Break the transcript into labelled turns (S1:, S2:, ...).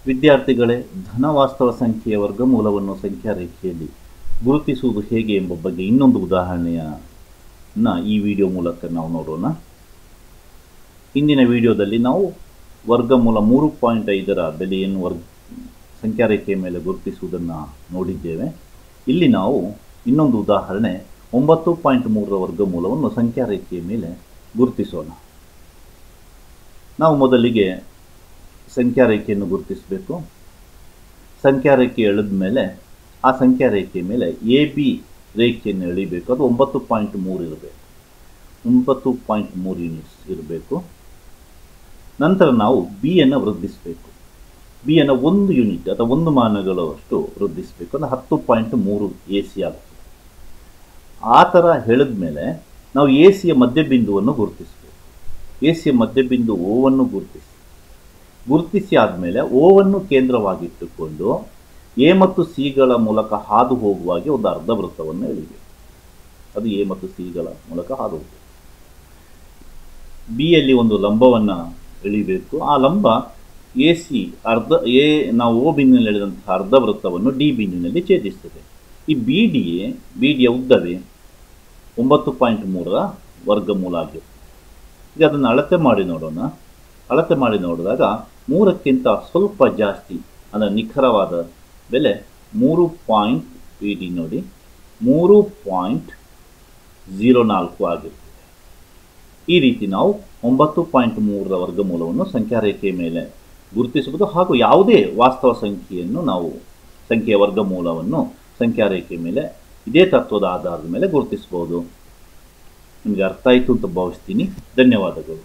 S1: ವಿದ್ಯಾರ್ಥಿಗಳೇ, ಧನವಾಸ್ತವ ಸಂಖ್ಯೆಯ ವರ್ಗಮೂಲವನ್ನು ಸಂಖ್ಯಾ ರೇಖೆಯಲ್ಲಿ ಗುರುತಿಸುವುದು ಹೇಗೆ ಎಂಬ ಬಗ್ಗೆ ಇನ್ನೊಂದು ಉದಾಹರಣೆಯನ್ನು ಈ ವಿಡಿಯೋ ಮೂಲಕ ನಾವು ನೋಡೋಣ. ಹಿಂದಿನ ವಿಡಿಯೋದಲ್ಲಿ ನಾವು ವರ್ಗಮೂಲ 3.5ರ ಬೆಲೆಯನ್ನು ಸಂಖ್ಯಾ ರೇಖೆಯ ಮೇಲೆ ಗುರುತಿಸುವುದನ್ನು ನೋಡಿದ್ದೇವೆ. ಇಲ್ಲಿ ನಾವು ಇನ್ನೊಂದು ಉದಾಹರಣೆ 9.3ರ ವರ್ಗಮೂಲವನ್ನು ಸಂಖ್ಯಾ ರೇಖೆಯ ಮೇಲೆ ಗುರುತಿಸೋಣ. ನಾವು ಮೊದಲಿಗೆ ಸಂಖ್ಯಾ ರೇಖೆಯನ್ನು ಗುರುತಿಸಬೇಕು. ಸಂಖ್ಯಾ ರೇಖೆ ಎಳೆದ ಮೇಲೆ ಆ ಸಂಖ್ಯಾ ರೇಖೆಯ ಮೇಲೆ AB ರೇಖೆಯನ್ನು ಎಳಿಬೇಕು. ಅದು 9.3 ಇರಬೇಕು, 9.3 ಯೂನಿಟ್ಸ್ ಇರಬೇಕು. ನಂತರ ನಾವು B-ಯನ್ನು ವೃದ್ಧಿಸಬೇಕು. B-ಯನ್ನು 1 ಯೂನಿಟ್ ಅಥವಾ 1 ಮಾನಗಳಷ್ಟು ವೃದ್ಧಿಸಬೇಕು. ಅದು 10.3 AC ಆಗುತ್ತೆ. ಆ ಥರ ಎಳೆದ ಮೇಲೆ ನಾವು AC ಯ ಮಧ್ಯಬಿಂದುವನ್ನು ಗುರುತಿಸಬೇಕು. AC ಯ ಮಧ್ಯಬಿಂದು O-ವನ್ನು ಗುರುತಿಸಿ ಆದಮೇಲೆ O-ವನ್ನು ಕೇಂದ್ರವಾಗಿಟ್ಟುಕೊಂಡು A ಮತ್ತು C-ಗಳ ಮೂಲಕ ಹಾದು ಹೋಗುವಾಗೆ ಒಂದು ಅರ್ಧ ವೃತ್ತವನ್ನು ಎಳಿಬೇಕು. ಅದು A ಮತ್ತು C-ಗಳ ಮೂಲಕ ಹಾದು ಹೋಗಬೇಕು. B-ಯಲ್ಲಿ ಒಂದು ಲಂಬವನ್ನು ಎಳಿಬೇಕು. ಆ ಲಂಬ AC ನಾವು O ಬಿಂದುವಿನಲ್ಲಿ ಎಳೆದಂತಹ ಅರ್ಧ ವೃತ್ತವನ್ನು D ಬಿಂದುವಿನಲ್ಲಿ ಛೇದಿಸ್ತದೆ. ಈ BD-ಯ ಉದ್ದವೇ 9.3ರ ವರ್ಗಮೂಲ ಆಗಿರುತ್ತೆ. ಈಗ ಅದನ್ನು ಅಳತೆ ಮಾಡಿ ನೋಡೋಣ. ಅಳತೆ ಮಾಡಿ ನೋಡಿದಾಗ 3ಕ್ಕಿಂತ ಸ್ವಲ್ಪ ಜಾಸ್ತಿ, ಅಂದರೆ ನಿಖರವಾದ ಬೆಲೆ 3. ನೋಡಿ, 3.04 ಆಗಿರ್ತದೆ. ಈ ರೀತಿ ನಾವು 9.3ರ ವರ್ಗಮೂಲವನ್ನು ಸಂಖ್ಯಾ ರೇಖೆಯ ಮೇಲೆ ಗುರುತಿಸಬಹುದು. ಹಾಗೂ ಯಾವುದೇ ವಾಸ್ತವ ಸಂಖ್ಯೆಯನ್ನು ನಾವು ಸಂಖ್ಯೆಯ ವರ್ಗಮೂಲವನ್ನು ಸಂಖ್ಯಾ ರೇಖೆಯ ಮೇಲೆ ಇದೇ ತತ್ವದ ಆಧಾರದ ಮೇಲೆ ಗುರುತಿಸಬಹುದು. ನಿಮಗೆ ಅರ್ಥ ಆಯಿತು ಅಂತ ಭಾವಿಸ್ತೀನಿ. ಧನ್ಯವಾದಗಳು.